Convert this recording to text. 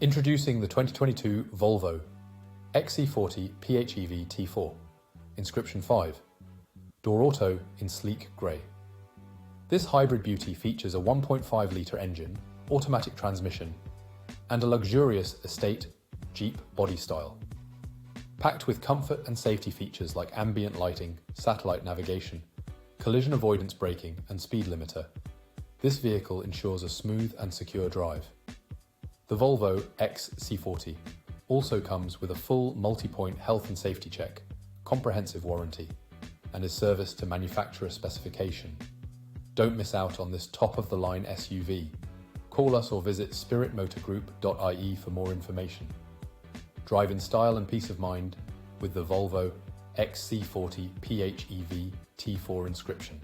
Introducing the 2022 Volvo Xc40 Phev T4, Inscription 5, door auto in sleek grey. This hybrid beauty features a 1.5 litre engine, automatic transmission, and a luxurious Estatejeep body style. Packed with comfort and safety features like ambient lighting, satellite navigation, collision avoidance braking, and speed limiter, this vehicle ensures a smooth and secure drive. The Volvo Xc40 also comes with a full multi-point health and safety check, comprehensive warranty, and is serviced to manufacturer specification. Don't miss out on this top-of-the-line SUV. Call us or visit spiritmotorgroup.ie for more information. Drive in style and peace of mind with the Volvo Xc40 Phev T4 Inscription.